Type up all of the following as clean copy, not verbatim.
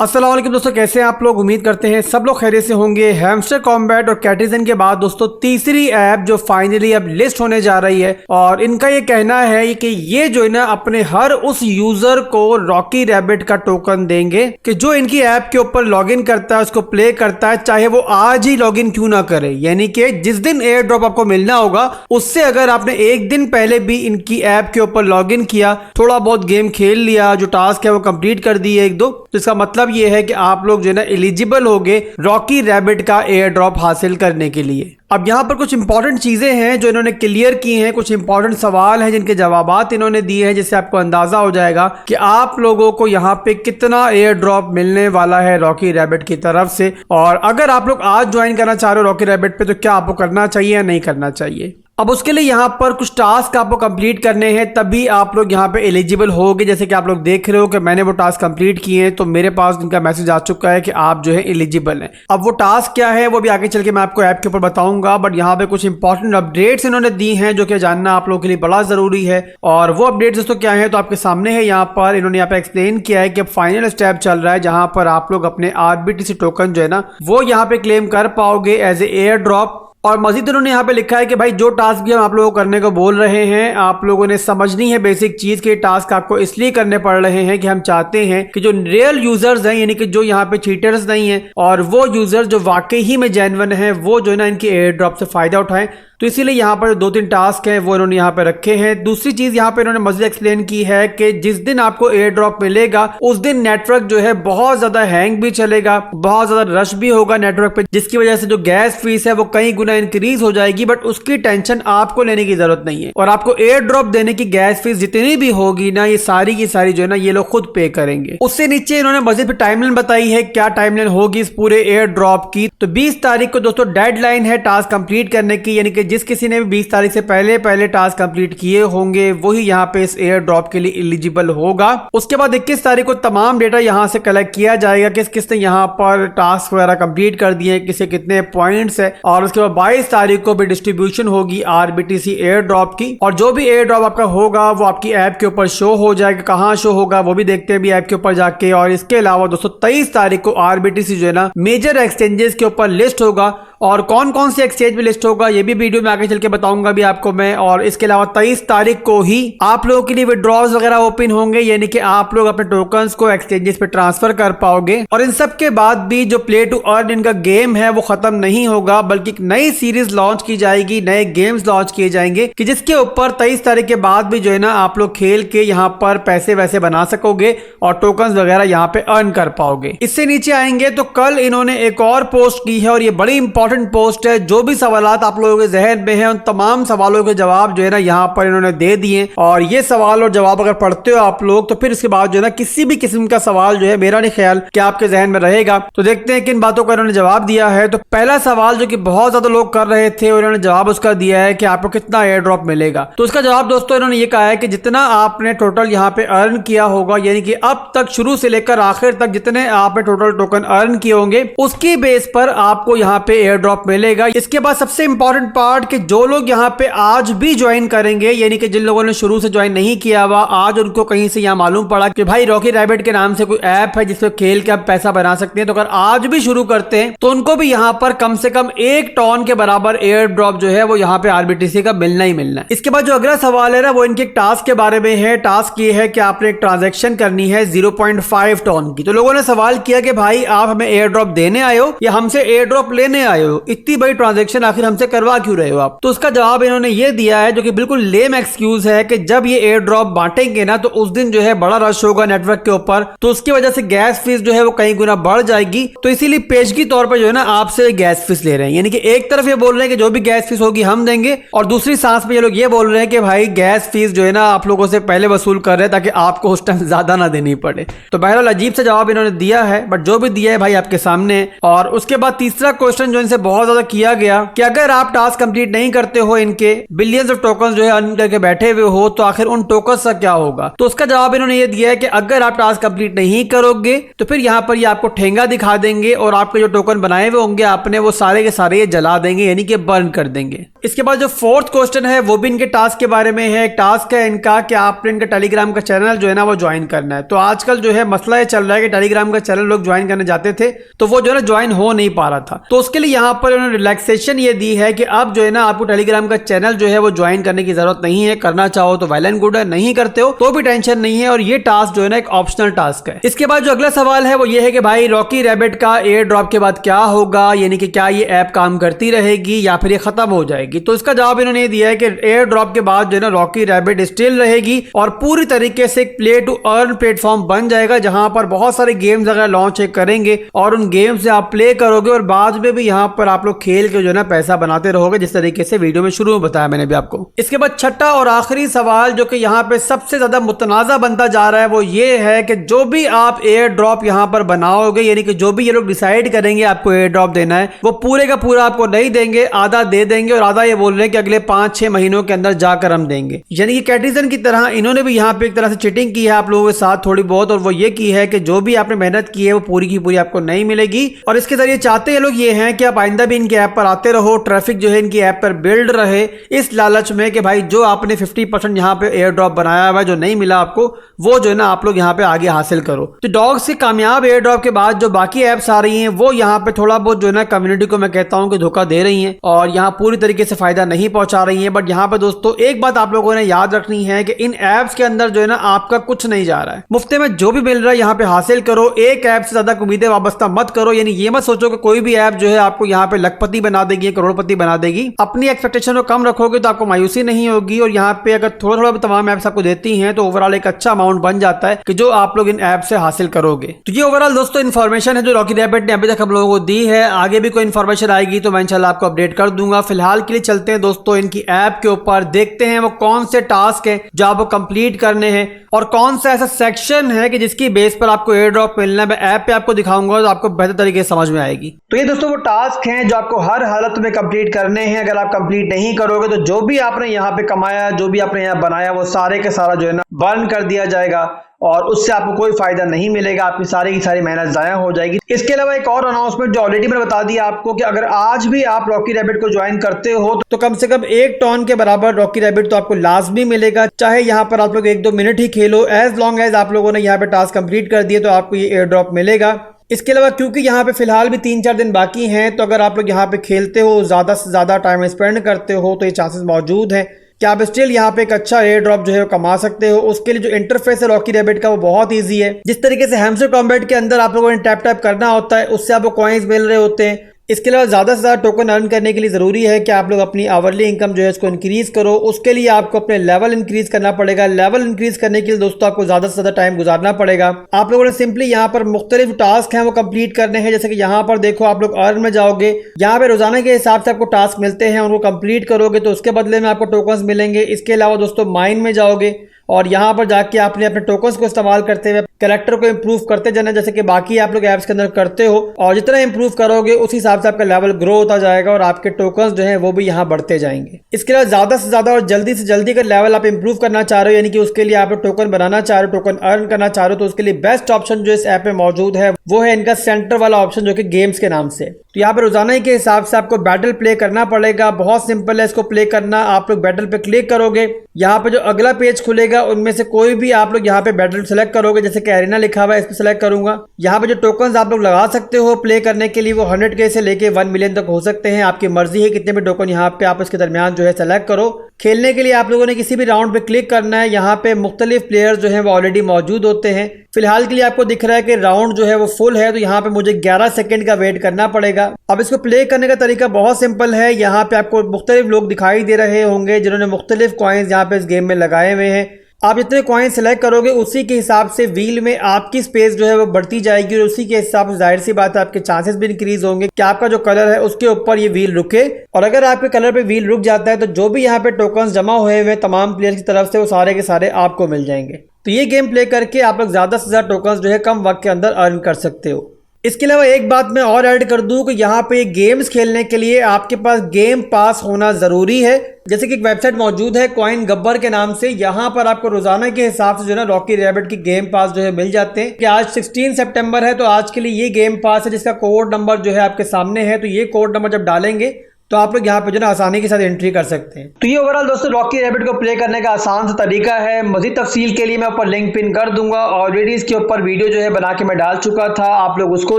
अस्सलाम वालेकुम दोस्तों, कैसे हैं आप लोग। उम्मीद करते हैं सब लोग खैरियत से होंगे। हैमस्टर कॉम्बैट और कैटिजन के बाद दोस्तों तीसरी ऐप जो फाइनली अब लिस्ट होने जा रही है, और इनका ये कहना है कि ये जो है ना अपने हर उस यूजर को रॉकी रैबिट का टोकन देंगे कि जो इनकी ऐप के ऊपर लॉगिन करता है, उसको प्ले करता है, चाहे वो आज ही लॉगिन क्यों ना करे। यानी कि जिस दिन एयर ड्रॉप आपको मिलना होगा उससे अगर आपने एक दिन पहले भी इनकी ऐप के ऊपर लॉगिन किया, थोड़ा बहुत गेम खेल लिया, जो टास्क है वो कंप्लीट कर दिए एक दो, तो इसका मतलब ये है कि आप लोग जो है ना एलिजिबल होंगे रॉकी रैबिट का एयर ड्रॉप हासिल करने के लिए। अब यहाँ पर कुछ इंपॉर्टेंट चीजें हैं जो इन्होंने क्लियर की हैं, कुछ इंपॉर्टेंट सवाल हैं जिनके जवाबात इन्होंने दिए हैं, जिससे आपको अंदाजा हो जाएगा कि आप लोगों को यहाँ पे कितना एयर ड्रॉप मिलने वाला है रॉकी रैबिट की तरफ से। और अगर आप लोग आज ज्वाइन करना चाह रहे हो रॉकी रैबिट पे, तो क्या आपको करना चाहिए या नहीं करना चाहिए। अब उसके लिए यहाँ पर कुछ टास्क आपको कंप्लीट करने हैं, तभी आप लोग यहाँ पे एलिजिबल होगे। जैसे कि आप लोग देख रहे हो कि मैंने वो टास्क कंप्लीट किए हैं, तो मेरे पास इनका मैसेज आ चुका है कि आप जो है एलिजिबल हैं। अब वो टास्क क्या है वो भी आगे चल के मैं आपको ऐप के ऊपर बताऊंगा, बट यहाँ पे कुछ इंपॉर्टेंट अपडेट्स इन्होंने दी हैं जो कि जानना आप लोगों के लिए बड़ा जरूरी है। और वो अपडेट्स दोस्तों क्या है तो आपके सामने है। यहाँ पर इन्होंने यहाँ पे एक्सप्लेन किया है कि फाइनल स्टेप चल रहा है जहां पर आप लोग अपने आरबीटीसी टोकन जो है ना वो यहाँ पे क्लेम कर पाओगे एज ए एयर ड्रॉप। और मजीद उन्होंने यहाँ पे लिखा है कि भाई जो टास्क भी हम आप लोगों को करने को बोल रहे हैं, आप लोगों ने समझनी है बेसिक चीज के टास्क आपको इसलिए करने पड़ रहे हैं कि हम चाहते हैं कि जो रियल यूजर्स हैं, यानी कि जो यहाँ पे चीटर्स नहीं है, और वो यूजर्स जो वाकई ही में जेन्युइन है, वो जो है ना इनके एयर ड्रॉप से फायदा उठाएं। तो इसीलिए यहाँ पर दो तीन टास्क हैं वो इन्होंने यहाँ पे रखे हैं। दूसरी चीज यहाँ पे इन्होंने मजीद एक्सप्लेन की है कि जिस दिन आपको एयर ड्रॉप मिलेगा उस दिन नेटवर्क जो है बहुत ज्यादा हैंग भी चलेगा, बहुत ज्यादा रश भी होगा नेटवर्क पे, जिसकी वजह से जो गैस फीस है वो कई गुना इंक्रीज हो जाएगी। बट उसकी टेंशन आपको लेने की जरूरत नहीं है, और आपको एयर ड्रॉप देने की गैस फीस जितनी भी होगी ना, ये सारी की सारी जो है ना ये लोग खुद पे करेंगे। उससे नीचे इन्होंने मजीद टाइमलाइन बताई है, क्या टाइमलाइन होगी इस पूरे एयर ड्रॉप की। तो 20 तारीख को दोस्तों डेडलाइन है टास्क कंप्लीट करने की, यानी कि जिस किसी ने भी 20 तारीख से पहले टास्क कंप्लीट किए होंगे वही यहाँ पे इस एयर ड्रॉप के लिए एलिजिबल होगा। उसके बाद 21 तारीख को तमाम डेटा यहाँ से कलेक्ट किया जाएगा, किस किसने यहाँ पर टास्क वगैरह कंप्लीट कर दिए, किसे कितने पॉइंट्स है। और उसके बाद 22 तारीख को भी डिस्ट्रीब्यूशन होगी आरबीटीसी एयर ड्रॉप की, और जो भी एयर ड्रॉप आपका होगा वो आपकी ऐप के ऊपर शो हो जाएगा। कहाँ शो होगा वो भी देखते हैं भी ऐप के ऊपर जाके। और इसके अलावा दोस्तों 23 तारीख को आरबीटीसी जो है ना मेजर एक्सचेंजेस के ऊपर लिस्ट होगा, और कौन कौन से एक्सचेंज में लिस्ट होगा ये भी वीडियो में आगे चल के बताऊंगा भी आपको मैं। और इसके अलावा 23 तारीख को ही आप लोगों के लिए विड्रॉल्स वगैरह ओपन होंगे, यानी कि आप लोग अपने टोकन्स को एक्सचेंजेस पे ट्रांसफर कर पाओगे। और इन सब के बाद भी जो प्ले टू अर्न इनका गेम है वो खत्म नहीं होगा, बल्कि एक नई सीरीज लॉन्च की जाएगी, नए गेम्स लॉन्च किए जाएंगे कि जिसके ऊपर 23 तारीख के बाद भी जो है ना आप लोग खेल के यहाँ पर पैसे वैसे बना सकोगे और टोकन्स वगैरह यहाँ पे अर्न कर पाओगे। इससे नीचे आएंगे तो कल इन्होंने एक और पोस्ट की है, और ये बड़ी इंपॉर्टेंट पोस्ट है। जो भी सवालात आप लोगों के जहन में हैं उन तमाम सवालों के जवाब जो है ना यहाँ पर इन्होंने दे दिए। और ये सवाल और जवाब अगर पढ़ते हो आप लोग तो फिर इसके बाद जो है ना किसी भी किस्म का सवाल जो है मेरा नहीं ख्याल कि आपके जहन में रहेगा। तो देखते हैं किन बातों का इन्होंने जवाब दिया है। तो पहला सवाल जो कि बहुत ज्यादा लोग कर रहे थे और इन्होंने जवाब उसका दिया है कि आपको कितना एयर ड्रॉप मिलेगा। तो उसका जवाब दोस्तों इन्होंने ये कहा है कि जितना आपने टोटल यहाँ पे अर्न किया होगा, यानी कि अब तक शुरू से लेकर आखिर तक जितने आपने टोटल टोकन अर्न किए होंगे उसकी बेस पर आपको यहाँ पे एयर ड्रॉप मिलेगा। इसके बाद सबसे इंपॉर्टेंट पार्ट कि जो लोग यहाँ पे आज भी ज्वाइन करेंगे, यानी कि जिन लोगों ने शुरू से ज्वाइन नहीं किया हुआ, आज उनको कहीं से यहाँ मालूम पड़ा कि भाई रॉकी रैबिट के नाम से कोई ऐप है जिसपे खेल के आप पैसा बना सकते हैं, तो अगर आज भी शुरू करते हैं तो उनको भी यहाँ पर कम से कम 1 टन के बराबर एयर ड्रॉप जो है वो यहाँ पे आरबीटीसी का मिलना ही मिलना है। इसके बाद जो अगला सवाल है ना वो इनके टास्क के बारे में है। टास्क ये है कि आपने एक ट्रांजेक्शन करनी है 0.5 टन की। तो लोगों ने सवाल किया कि भाई आप हमें एयर ड्रॉप देने आए हो या हमसे एयर ड्रॉप लेने आए हो, इतनी बड़ी ट्रांजेक्शन आखिर हमसे करवा क्यों रहे हो आप। तो उसका जवाब इन्होंने ये दिया है जो कि बिल्कुल लेम एक्सक्यूज है कि जब ये एयर ड्रॉप बांटेंगे ना तो उस दिन जो है बड़ा रश होगा नेटवर्क के ऊपर, तो उसकी वजह से गैस फीस जो है वो कई गुना बढ़ जाएगी। तो इसीलिए पेशगी तौर पर जो है ना आपसे गैस फीस ले रहे हैं, यानी कि एक तरफ ये बोल रहे हैं कि जो भी गैस फीस होगी हम देंगे, और दूसरी सांस में ये लोग ये बोल रहे हैं कि भाई गैस फीस जो है ना आप लोगों से पहले वसूल कर रहे हैं ताकि आपको उस टाइम ज्यादा ना देनी पड़े। तो बहरहाल अजीब सा जवाब इन्होंने दिया है, बट जो भी दिया है भाई आपके सामने। और उसके बाद तीसरा क्वेश्चन जो इनसे बहुत ज्यादा किया गया कि अगर आप टास्क कंप्लीट नहीं करते हो, इनके बिलियंस ऑफ टोकन जो है अर्न करके बैठे हुए हो, तो आखिर उन टोकन का क्या होगा। तो उसका जवाब इन्होंने ये दिया है कि अगर आप टास्क कंप्लीट नहीं करोगे तो फिर यहाँ पर ये आपको ठेंगा दिखा देंगे और आपके जो टोकन बनाए हुए होंगे आपने, वो सारे के सारे ये जला देंगे, यानी कि बर्न कर देंगे। इसके बाद जो फोर्थ क्वेश्चन है वो भी इनके टास्क के बारे में है। एक टास्क है इनका कि आपने इनका टेलीग्राम का चैनल जो है ना वो ज्वाइन करना है। तो आजकल जो है मसला ये चल रहा है कि टेलीग्राम का चैनल लोग ज्वाइन करने जाते थे तो वो जो है ना ज्वाइन हो नहीं पा रहा था। तो उसके लिए यहाँ पर उन्होंने रिलैक्सेशन ये दी है कि अब जो है ना आपको टेलीग्राम का चैनल जो है वो ज्वाइन करने की जरूरत नहीं है। करना चाहो तो वेल एंड गुड है, नहीं करते हो तो भी टेंशन नहीं है, और ये टास्क जो है ना एक ऑप्शनल टास्क है। इसके बाद जो अगला सवाल है वो ये है कि भाई रॉकी रैबिट का एयर ड्रॉप के बाद क्या होगा, यानी कि क्या ये ऐप काम करती रहेगी या फिर ये खत्म हो जाएगी। तो इसका जवाब इन्होंने ये दिया है कि एयर ड्रॉप के बाद जो है ना रॉकी रैबिट स्टिल रहेगी और पूरी तरीके से एक प्ले टू अर्न प्लेटफॉर्म बन जाएगा, जहां पर बहुत सारे गेम्स अगर लॉन्च करेंगे और उन गेम्स से आप प्ले करोगे और बाद में भी यहाँ पर आप लोग खेल के जो है ना पैसा बनाते रहोगे, जिस तरीके से वीडियो में शुरू में बताया मैंने भी आपको। इसके बाद छठा और आखिरी सवाल जो कि यहाँ पे सबसे ज्यादा मुतनाजा बनता जा रहा है वो ये है कि जो भी आप एयर ड्रॉप यहाँ पर बनाओगे, यानी कि जो भी ये लोग डिसाइड करेंगे आपको एयर ड्रॉप देना है, वो पूरे का पूरा आपको नहीं देंगे, आधा दे देंगे और आधा ये बोल रहे हैं कि अगले 5-6 महीनों के अंदर जाकर हम देंगे। यानी कि कैटिजन की तरह इन्होंने भी यहाँ पे एक तरह से चीटिंग की है आप लोगों के साथ थोड़ी बहुत, और वो ये की है कि जो भी आपने मेहनत की है वो पूरी की पूरी आपको नहीं मिलेगी। और इसके जरिए चाहते ये लोग ये हैं कि आप आइंदा भी इनके ऐप पर आते रहो, ट्रैफिक जो है इनकी ऐप पर बिल्ड रहे, इस लालच में कि भाई जो आपने 50% यहाँ पे एयर ड्रॉप बनाया हुआ जो नहीं मिला आपको, वो जो है ना आप लोग यहाँ पे आगे हासिल करो। तो डॉग्स के कामयाब एयर ड्रॉप के बाद जो बाकी ऐप्स आ रही हैं वो यहाँ पे थोड़ा बहुत जो है ना कम्युनिटी को मैं कहता हूँ कि धोखा दे रही हैं और यहाँ पूरी तरीके से फायदा नहीं पहुंचा रही हैं। बट यहाँ पे दोस्तों एक बात आप लोगों ने याद रखनी है कि इन ऐप्स के अंदर जो है ना आपका कुछ नहीं जा रहा है, मुफ्ते में जो भी मिल रहा है यहाँ पे हासिल करो। एक ऐप से ज्यादा उम्मीदें वाबस्ता मत करो, यानी ये मत सोचो कि कोई भी ऐप जो है आपको यहाँ पे लखपति बना देगी, करोड़पति बना देगी। अपनी एक्सपेक्टेशन को कम रखोगे तो आपको मायूसी नहीं होगी, और यहाँ पे अगर थोड़ा थोड़ा तमाम ऐप्स आपको देती हैं तो ओवरऑल एक अच्छा अमाउंट बन जाता है कि जो आप लोग इन ऐप से हासिल करोगे। तो ये ओवरऑल दोस्तों इन्फॉर्मेशन है जो रॉकी रैबिट ने अभी तक हम लोगों को दी है। आगे भी कोई इन्फॉर्मेशन आएगी तो मैं इंशाल्लाह आपको अपडेट कर दूंगा। फिलहाल के लिए चलते हैं दोस्तों इनकी ऐप के ऊपर, देखते हैं वो कौन से टास्क है जो आपको कंप्लीट करने हैं और कौन सा ऐसा सेक्शन है कि जिसकी बेस पर आपको एयर ड्रॉप मिलना है। मैं ऐप पे आपको दिखाऊंगा तो आपको बेहतर तरीके से समझ में आएगी। तो ये दोस्तों वो टास्क हैं जो आपको हर हालत में कंप्लीट करने हैं। अगर आप कंप्लीट नहीं करोगे तो जो भी आपने यहाँ पे कमाया, जो भी आपने यहाँ बनाया, वो सारे के सारा जो है ना बर्न कर दिया जाएगा और उससे आपको कोई फायदा नहीं मिलेगा, आपकी सारी की सारी मेहनत जाया हो जाएगी। इसके अलावा एक और अनाउंसमेंट जो ऑलरेडी मैंने बता दिया आपको कि अगर आज भी आप रॉकी रैबिट को ज्वाइन करते हो तो कम से कम 1 टन के बराबर रॉकी रैबिट तो आपको लाजमी मिलेगा, चाहे यहाँ पर आप लोग 1-2 मिनट ही खेलो। एज लॉन्ग एज आप लोगों ने यहाँ पे टास्क कंप्लीट कर दिए तो आपको ये एयर ड्रॉप मिलेगा। इसके अलावा क्योंकि यहाँ पे फिलहाल भी 3-4 दिन बाकी हैं, तो अगर आप लोग यहाँ पे खेलते हो, ज्यादा से ज्यादा टाइम स्पेंड करते हो, तो ये चांसेस मौजूद हैं कि आप स्टिल यहाँ पे एक अच्छा एयर ड्रॉप जो है कमा सकते हो। उसके लिए जो इंटरफेस है रॉकी रैबिट का वो बहुत इजी है। जिस तरीके से हैमस्टर कॉम्बैट के अंदर आप लोगों ने टैप टैप करना होता है, उससे आपको कॉइन्स मिल रहे होते हैं। इसके अलावा ज़्यादा से ज़्यादा टोकन अर्न करने के लिए ज़रूरी है कि आप लोग अपनी आवरली इनकम जो है उसको इंक्रीज़ करो। उसके लिए आपको अपने लेवल इंक्रीज़ करना पड़ेगा। लेवल इंक्रीज़ करने के लिए दोस्तों आपको ज़्यादा से ज़्यादा टाइम गुजारना पड़ेगा। आप लोगों ने सिंपली यहाँ पर मुख्तलिफ टास्क हैं वो कंप्लीट करने हैं। जैसे कि यहाँ पर देखो आप लोग अर्न में जाओगे, यहाँ पे रोजाना के हिसाब से आपको टास्क मिलते हैं, उनको कंप्लीट करोगे तो उसके बदले में आपको टोकन्स मिलेंगे। इसके अलावा दोस्तों माइन में जाओगे और यहाँ पर जाके आपने अपने टोकन्स को इस्तेमाल करते हुए कैरेक्टर को इंप्रूव करते जाना, जैसे कि बाकी आप लोग ऐप्स के अंदर करते हो। और जितना इंप्रूव करोगे उस हिसाब से आपका लेवल ग्रो होता जाएगा और आपके टोकन्स जो है वो भी यहाँ बढ़ते जाएंगे। इसके अलावा ज्यादा से ज्यादा और जल्दी से जल्दी का लेवल आप इंप्रूव करना चाह रहे हो, यानी कि उसके लिए आप टोकन बनाना चाह रहे हो, टोकन अर्न करना चाह रहे हो, तो उसके लिए बेस्ट ऑप्शन जो इस ऐप में मौजूद है वो है इनका सेंटर वाला ऑप्शन जो कि गेम्स के नाम से। तो यहाँ पे रोजाना के हिसाब से आपको बैटल प्ले करना पड़ेगा। बहुत सिंपल है इसको प्ले करना। आप लोग बैटल पे क्लिक करोगे, यहाँ पे जो अगला पेज खुलेगा उनमें से कोई भी आप लोग यहाँ पे बैटल सेलेक्ट करोगे, जैसे कि एरिना लिखा हुआ है, इस पे सेलेक्ट करूंगा। यहाँ पे जो टोकन्स आप लोग लगा सकते हो प्ले करने के लिए वो 100K से लेके 1 मिलियन तक हो सकते हैं। आपकी मर्जी है कितने भी टोकन यहाँ पे आप इसके दरमियान जो है सेलेक्ट करो। खेलने के लिए आप लोगों ने किसी भी राउंड पे क्लिक करना है। यहाँ पे मुख्तलिफ प्लेयर्स जो है वो ऑलरेडी मौजूद होते हैं। फिलहाल के लिए आपको दिख रहा है कि राउंड जो है वो फुल है, तो यहाँ पे मुझे 11 सेकंड का वेट करना पड़ेगा। अब इसको प्ले करने का तरीका बहुत सिंपल है। यहाँ पे आपको मुख्तलिफ लोग दिखाई दे रहे होंगे जिन्होंने मुख्तलिफ कॉइन्स यहाँ पे इस गेम में लगाए हुए हैं। आप जितने कॉइन सेलेक्ट करोगे उसी के हिसाब से व्हील में आपकी स्पेस जो है वो बढ़ती जाएगी और उसी के हिसाब से जाहिर सी बात है आपके चांसेस भी इंक्रीज होंगे कि आपका जो कलर है उसके ऊपर ये व्हील रुके। और अगर आपके कलर पे व्हील रुक जाता है तो जो भी यहाँ पे टोकन्स जमा हुए हुए तमाम प्लेयर्स की तरफ से वो सारे के सारे आपको मिल जाएंगे। तो ये गेम प्ले करके आप लोग ज्यादा से ज्यादा टोकन्स जो है कम वक्त के अंदर अर्न कर सकते हो। इसके अलावा एक बात मैं और ऐड कर दूं कि यहाँ पे गेम्स खेलने के लिए आपके पास गेम पास होना ज़रूरी है। जैसे कि एक वेबसाइट मौजूद है कॉइन गब्बर के नाम से, यहाँ पर आपको रोजाना के हिसाब से जो है ना रॉकी रैबिट की गेम पास जो है मिल जाते हैं। कि आज 16 सितंबर है तो आज के लिए ये गेम पास है जिसका कोड नंबर जो है आपके सामने है। तो ये कोड नंबर जब डालेंगे तो आप लोग यहाँ पे जो ना आसानी के साथ एंट्री कर सकते हैं। तो ये ओवरऑल दोस्तों रॉकी रैबिट को प्ले करने का आसान सा तरीका है। मजीद तफसील के लिए मैं ऊपर लिंक पिन कर दूंगा। ऑलरेडी इसके ऊपर वीडियो जो है बना के मैं डाल चुका था, आप लोग उसको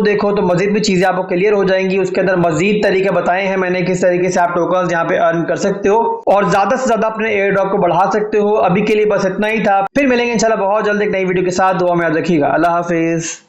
देखो तो मजीद भी चीजें आपको क्लियर हो जाएंगी। उसके अंदर मजीद तरीके बताए हैं मैंने किस तरीके से आप टोकन यहाँ पे अर्न कर सकते हो और ज्यादा से ज्यादा अपने एयर ड्रॉप को बढ़ा सकते हो। अभी के लिए बस इतना ही था, फिर मिलेंगे इंशाल्लाह बहुत जल्द एक नई वीडियो के साथ। दुआ में याद रखिएगा। अल्लाह हाफिज।